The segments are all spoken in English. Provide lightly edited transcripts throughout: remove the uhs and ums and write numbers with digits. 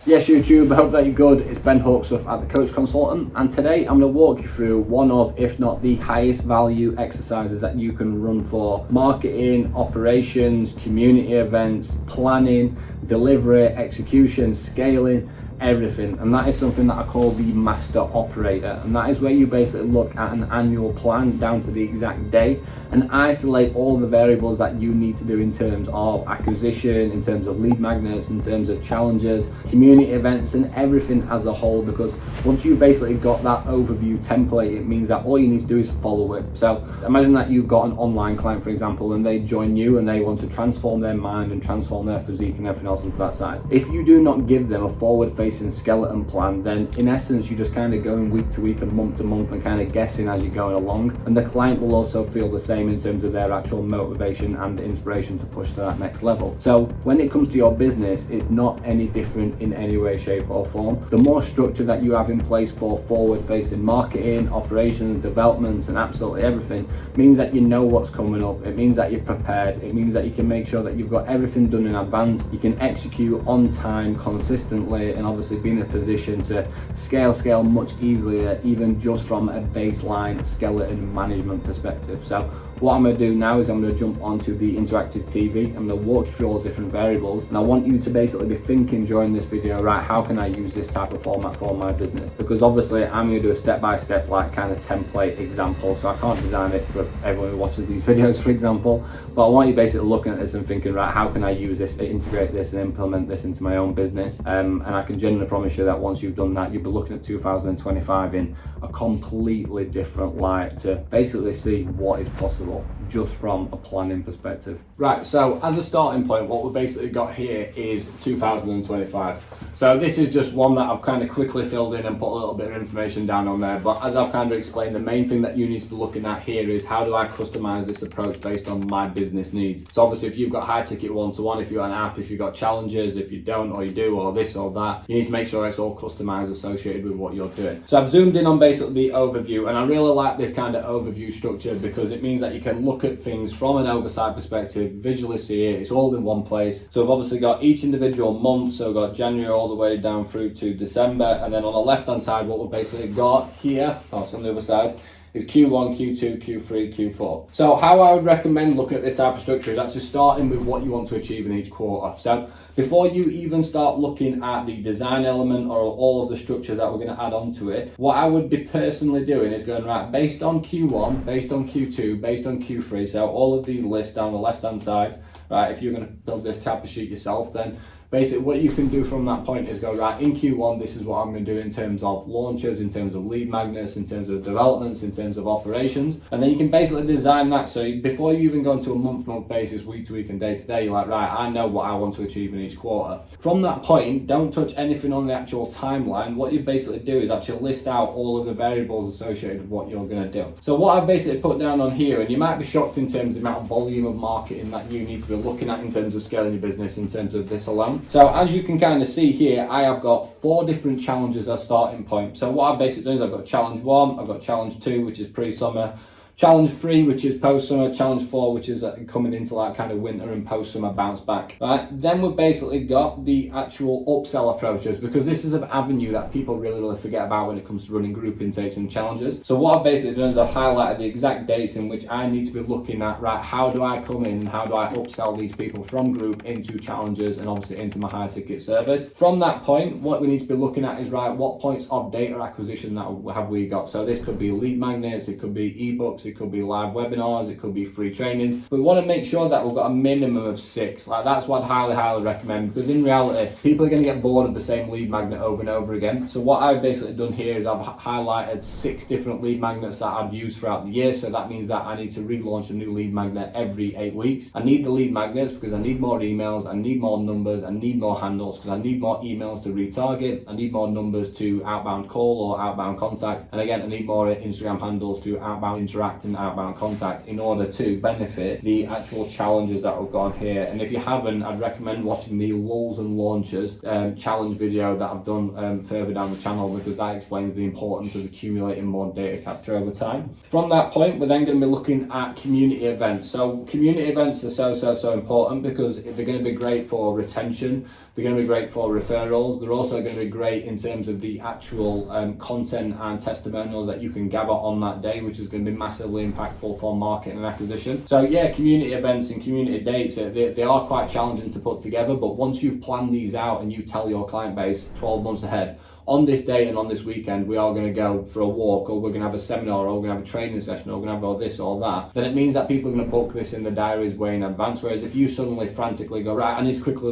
Yes, YouTube, I hope that you're good. It's Ben Hawksworth at The Coach Consultant, and today I'm going to walk you through one of, if not the highest value exercises that you can run for marketing, operations, community events, planning, delivery, execution, scaling, everything. And that is something that I call the master operator, and that is where you basically look at an annual plan down to the exact day and isolate all the variables that you need to do in terms of acquisition, in terms of lead magnets, in terms of challenges, community events, and everything as a whole. Because once you've basically got that overview template, it means that all you need to do is follow it. So imagine that you've got an online client, for example, and they join you and they want to transform their mind and transform their physique and everything else into that side. If you do not give them a forward-facing skeleton plan, then in essence you're just kind of going week to week and month to month and kind of guessing as you're going along, and the client will also feel the same in terms of their actual motivation and inspiration to push to that next level. So when it comes to your business, it's not any different in any way, shape or form. The more structure that you have in place for forward-facing marketing, operations, developments, and absolutely everything means that you know what's coming up. It means that you're prepared. It means that you can make sure that you've got everything done in advance. You can execute on time consistently, and obviously be in a position to scale much easier, even just from a baseline skeleton management perspective. So what I'm going to do now is I'm going to jump onto the interactive TV. I'm going to walk you through all the different variables, and I want you to basically be thinking during this video, right, how can I use this type of format for my business? Because obviously I'm going to do a step-by-step like kind of template example, so I can't design it for everyone who watches these videos, for example, but I want you basically looking at this and thinking, right, how can I use this, integrate this and implement this into my own business? And I can genuinely promise you that once you've done that, you'll be looking at 2025 in a completely different light to basically see what is possible just from a planning perspective. Right, so as a starting point, what we've basically got here is 2025. So this is just one that I've kind of quickly filled in and put a little bit of information down on there, but as I've kind of explained, the main thing that you need to be looking at here is how do I customize this approach based on my business needs. So obviously if you've got high ticket one-to-one, if you've got an app, if you've got challenges, if you don't or you do, or this or that, you need to make sure it's all customized associated with what you're doing. So I've zoomed in on basically the overview, and I really like this kind of overview structure because it means that you can look at things from an oversight perspective, visually see it, it's all in one place. So we've obviously got each individual month, so we've got January all the way down through to December, and then on the left hand side what we've basically got here, on the other side, is Q1, Q2, Q3, Q4. So how I would recommend looking at this type of structure is actually starting with what you want to achieve in each quarter. So before you even start looking at the design element or all of the structures that we're going to add onto it, what I would be personally doing is going, right, based on Q1, based on Q2, based on Q3, so all of these lists down the left hand side, right, if you're going to build this type of sheet yourself, then basically what you can do from that point is go, right, in Q1 this is what I'm going to do in terms of launches, in terms of lead magnets, in terms of developments, in terms of operations, and then you can basically design that so before you even go into a month-to-month basis, week-to-week and day-to-day, you're like, right, I know what I want to achieve in each quarter. From that point, don't touch anything on the actual timeline. What you basically do is actually list out all of the variables associated with what you're going to do. So what I've basically put down on here, and you might be shocked in terms of the amount of volume of marketing that you need to be looking at in terms of scaling your business in terms of this alone. So as you can kind of see here, I have got 4 different challenges as starting point. So what I've basically done is I've got challenge 1, I've got challenge 2, which is pre-summer, challenge 3, which is post-summer, challenge 4, which is coming into like kind of winter and post-summer bounce back. Right, then we've basically got the actual upsell approaches, because this is an avenue that people really forget about when it comes to running group intakes and challenges. So what I've basically done is I've highlighted the exact dates in which I need to be looking at, right, how do I come in and how do I upsell these people from group into challenges and obviously into my high ticket service. From that point, what we need to be looking at is, right, what points of data acquisition that have we got? So this could be lead magnets, it could be ebooks, it could be live webinars, it could be free trainings, but we want to make sure that we've got a minimum of 6. Like, that's what I'd highly recommend, because in reality people are going to get bored of the same lead magnet over and over again. So what I've basically done here is I've highlighted 6 different lead magnets that I've used throughout the year. So that means that I need to relaunch a new lead magnet every 8 weeks. I need the lead magnets because I need more emails, I need more numbers, I need more handles because I need more emails to retarget, I need more numbers to outbound call or outbound contact, and again I need more Instagram handles to outbound interact and outbound contact in order to benefit the actual challenges that we've got on here. And if you haven't, I'd recommend watching the lulls and launches challenge video that I've done further down the channel, because that explains the importance of accumulating more data capture over time. From that point, we're then going to be looking at community events. So community events are so important because they're going to be great for retention. They're going to be great for referrals. They're also going to be great in terms of the actual content and testimonials that you can gather on that day, which is going to be massively impactful for marketing and acquisition. So yeah, community events and community dates, they are quite challenging to put together, but once you've planned these out and you tell your client base 12 months ahead, on this day and on this weekend, we are going to go for a walk, or we're going to have a seminar, or we're going to have a training session, or we're going to have all this or that, then it means that people are going to book this in the diaries way in advance. Whereas if you suddenly frantically go, right, I need to quickly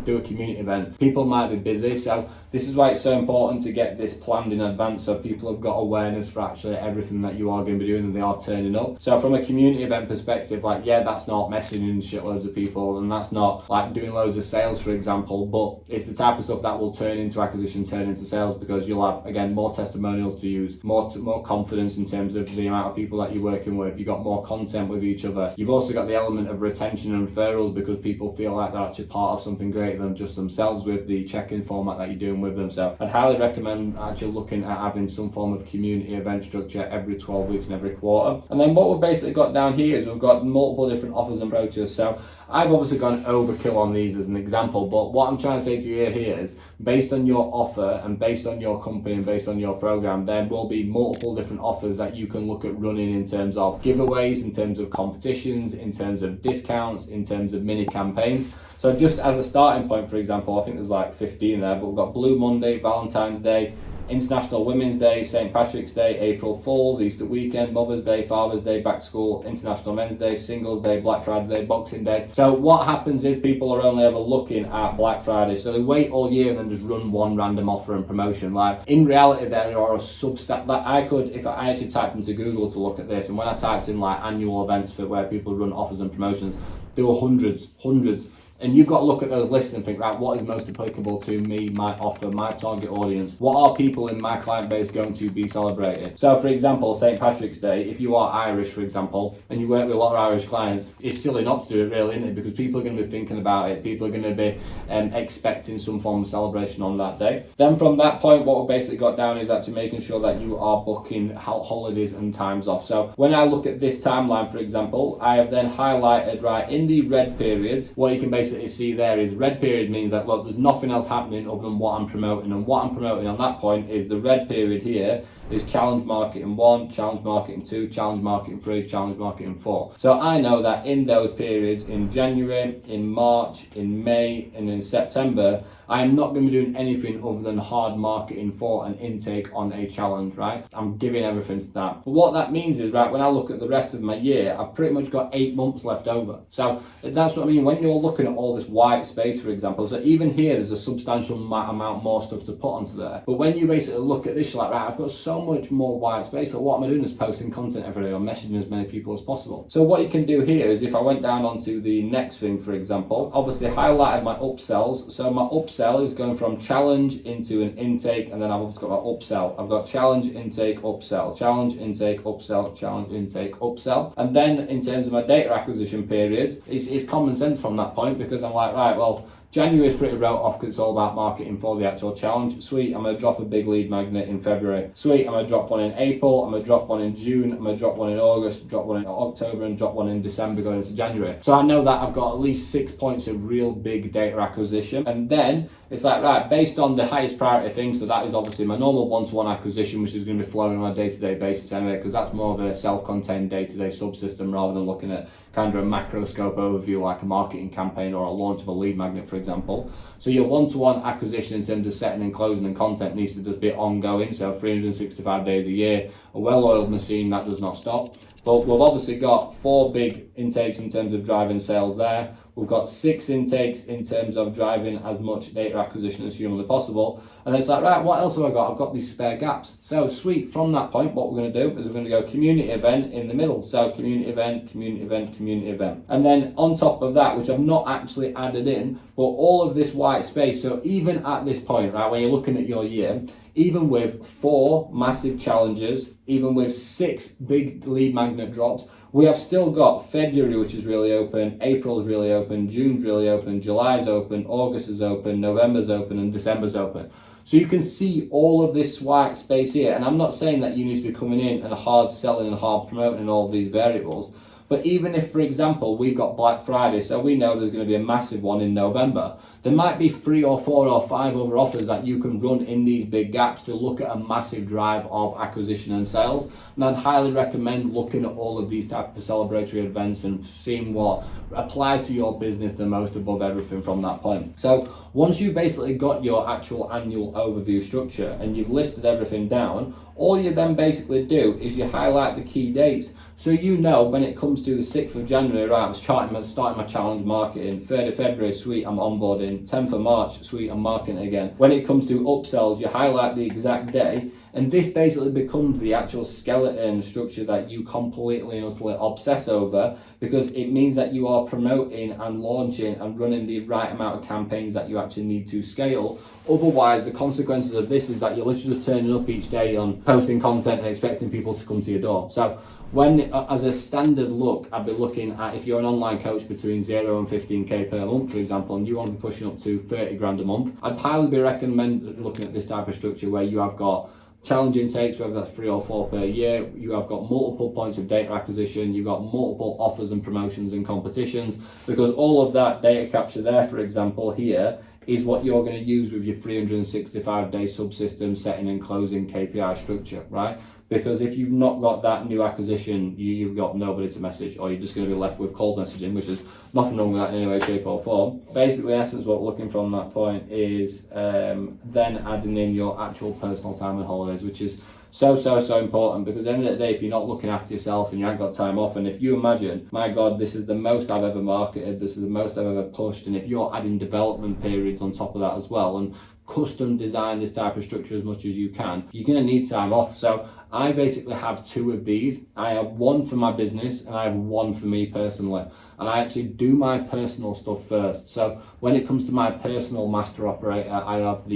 do a community event, people might be busy. So this is why it's so important to get this planned in advance, so people have got awareness for actually everything that you are going to be doing and they are turning up. So from a community event perspective, like, yeah, that's not messaging shitloads of people, and that's not like doing loads of sales, for example, but it's the type of stuff that will turn into acquisition, turn into sales, because you'll have, again, more testimonials to use, more confidence in terms of the amount of people that you're working with. You've got more content with each other. You've also got the element of retention and referrals, because people feel like they're actually part of something greater than just themselves with the check-in format that you're doing with them. So I'd highly recommend actually looking at having some form of community event structure every 12 weeks and every quarter. And then what we've basically got down here is we've got multiple different offers and approaches. So I've obviously gone overkill on these as an example, but what I'm trying to say to you here is, based on your offer and based on your company and based on your program, there will be multiple different offers that you can look at running in terms of giveaways, in terms of competitions, in terms of discounts, in terms of mini campaigns. So just as a starting point, for example, I think there's like 15 there, but we've got Blue Monday, Valentine's Day, International Women's Day, St. Patrick's Day, April Fools, Easter weekend, Mother's Day, Father's Day, back to school, International Men's Day, Singles Day, Black Friday Day, Boxing Day. So what happens is people are only ever looking at Black Friday, so they wait all year and then just run one random offer and promotion. Like, in reality, there are a substat that I could, if I actually typed into Google to look at this, and when I typed in like annual events for where people run offers and promotions, there were hundreds. And you've got to look at those lists and think, right, what is most applicable to me, my offer, my target audience? What are people in my client base going to be celebrating? So, for example, St. Patrick's Day, if you are Irish, for example, and you work with a lot of Irish clients, it's silly not to do it, really, isn't it? Because people are going to be thinking about it. People are going to be expecting some form of celebration on that day. Then from that point, what we've basically got down is actually making sure that you are booking holidays and times off. So when I look at this timeline, for example, I have then highlighted, right, in the red periods, what you can basically see there is red period means that, look, there's nothing else happening other than what I'm promoting, and what I'm promoting on that point is the red period here is challenge marketing 1, challenge marketing 2, challenge marketing 3, challenge marketing 4. So I know that in those periods, in January, in March, in May, and in September, I am not going to be doing anything other than hard marketing for an intake on a challenge, right? I'm giving everything to that. But what that means is, right, when I look at the rest of my year, I've pretty much got 8 months left over. So that's what I mean when you're looking at all this white space, for example. So even here, there's a substantial amount more stuff to put onto there. But when you basically look at this, you're like, right, I've got so much more white space. So what am I doing is posting content every day or messaging as many people as possible. So what you can do here is, if I went down onto the next thing, for example, obviously highlighted my upsells. So my upsell is going from challenge into an intake, and then I've also got my upsell. I've got challenge, intake, upsell, challenge, intake, upsell, challenge, intake, upsell. And then in terms of my data acquisition periods, it's common sense from that point, because I'm like, right, well, January is pretty wrote off because it's all about marketing for the actual challenge. Sweet, I'm going to drop a big lead magnet in February. Sweet, I'm going to drop one in April, I'm going to drop one in June, I'm going to drop one in August, drop one in October, and drop one in December going into January. So I know that I've got at least 6 points of real big data acquisition. And then it's like, right, based on the highest priority things, so that is obviously my normal one-to-one acquisition, which is going to be flowing on a day-to-day basis anyway, because that's more of a self-contained day-to-day subsystem rather than looking at kind of a macro scope overview like a marketing campaign or a launch of a lead magnet, for example. So your one-to-one acquisition in terms of setting and closing and content needs to just be ongoing, so 365 days a year, a well-oiled machine that does not stop. But we've obviously got 4 big intakes in terms of driving sales there. We've got 6 intakes in terms of driving as much data acquisition as humanly possible. And then it's like, right, what else have I got? I've got these spare gaps. So sweet, from that point, what we're going to do is we're going to go community event in the middle. So community event, community event, community event. And then on top of that, which I've not actually added in, but all of this white space. So even at this point, right, when you're looking at your year, even with 4 massive challenges, even with 6 big lead magnet drops, we have still got February, which is really open, April is really open, June's really open, July's open, August is open, November's open, and December's open. So you can see all of this white space here, and I'm not saying that you need to be coming in and hard selling and hard promoting all of these variables, But even if, for example, we've got Black Friday, so we know there's going to be a massive one in November, there might be 3 or 4 or 5 other offers that you can run in these big gaps to look at a massive drive of acquisition and sales. And I'd highly recommend looking at all of these type of celebratory events and seeing what applies to your business the most above everything from that point. So once you've basically got your actual annual overview structure and you've listed everything down, all you then basically do is you highlight the key dates. So you know when it comes to the 6th of January, right, I'm starting my challenge marketing. 3rd of February, sweet, I'm onboarding. 10th of March, sweet, I'm marketing again. When it comes to upsells, you highlight the exact day, and this basically becomes the actual skeleton structure that you completely and utterly obsess over, because it means that you are promoting and launching and running the right amount of campaigns that you actually need to scale. Otherwise, the consequences of this is that you're literally just turning up each day on posting content and expecting people to come to your door. So when, as a standard look, I'd be looking at, if you're an online coach between 0 and 15k per month, for example, and you want to be pushing up to 30 grand a month, I'd highly be recommend looking at this type of structure where you have got challenge intakes, whether that's 3 or 4 per year, you have got multiple points of data acquisition, you've got multiple offers and promotions and competitions, because all of that data capture there, for example, here, is what you're going to use with your 365-day subsystem setting and closing KPI structure, right? Because if you've not got that new acquisition, you've got nobody to message, or you're just going to be left with cold messaging, which is nothing wrong with that in any way, shape or form. Basically, in essence, what we're looking from that point is then adding in your actual personal time and holidays, which is so important, because at the end of the day, if you're not looking after yourself and you ain't got time off, and if you imagine, my God, this is the most I've ever marketed, this is the most I've ever pushed, and if you're adding development periods on top of that as well, and custom design this type of structure as much as you can, you're going to need time off. So I basically have 2 of these. I have one for my business and I have one for me personally, and I actually do my personal stuff first. So when it comes to my personal master operator, I have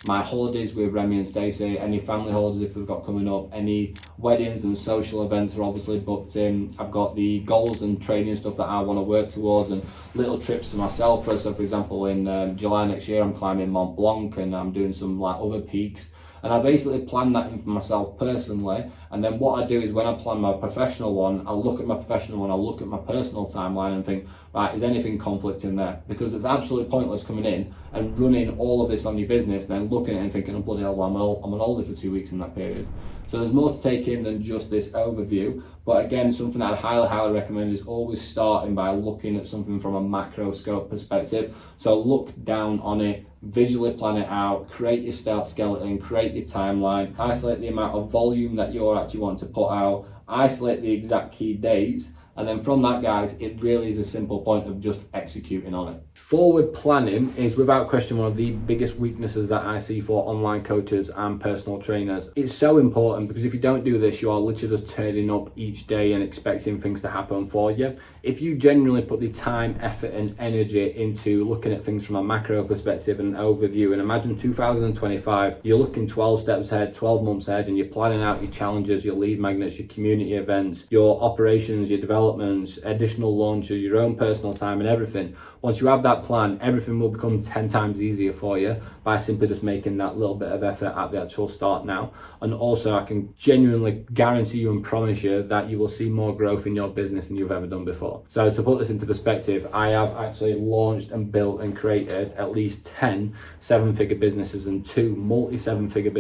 my holidays with Remy and Stacey, any family holidays if we've got coming up, any weddings and social events are obviously booked in. I've got the goals and training stuff that I want to work towards, and little trips to myself. So for example, in July next year, I'm climbing Mont Blanc and I'm doing some like other peaks. And I basically plan that in for myself personally. And then what I do is when I plan my professional one, I'll look at my professional one, I'll look at my personal timeline and think, right, is anything conflicting there? Because it's absolutely pointless coming in and running all of this on your business, then looking at it and thinking, oh bloody hell, well, I'm on holiday for 2 weeks in that period. So there's more to take in than just this overview. But again, something that I'd highly recommend is always starting by looking at something from a macro scope perspective. So look down on it, visually plan it out, create your start skeleton, create your timeline, isolate the amount of volume that you're actually wanting to put out, isolate the exact key dates, and then from that, guys, it really is a simple point of just executing on it. Forward planning is without question one of the biggest weaknesses that I see for online coaches and personal trainers. It's so important because if you don't do this, you are literally just turning up each day and expecting things to happen for you. If you genuinely put the time, effort and energy into looking at things from a macro perspective and overview, and imagine 2025, you're looking 12 steps ahead, 12 months ahead, and you're planning out your challenges, your lead magnets, your community events, your operations, your developments, additional launches, your own personal time and everything. Once you have that plan, everything will become 10 times easier for you by simply just making that little bit of effort at the actual start now. And also I can genuinely guarantee you and promise you that you will see more growth in your business than you've ever done before. So to put this into perspective, I have actually launched and built and created at least 10 7-figure businesses and 3 multi-7-figure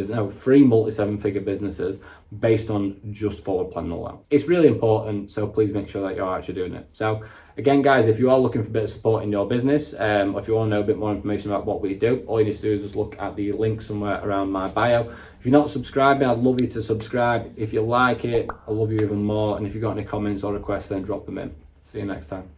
businesses based on just forward planning alone. It's really important, so please make sure that you're actually doing it. So again, guys, if you are looking for a bit of support in your business, or if you want to know a bit more information about what we do, all you need to do is just look at the link somewhere around my bio. If you're not subscribing, I'd love you to subscribe. If you like it, I love you even more. And if you've got any comments or requests, then drop them in. See you next time.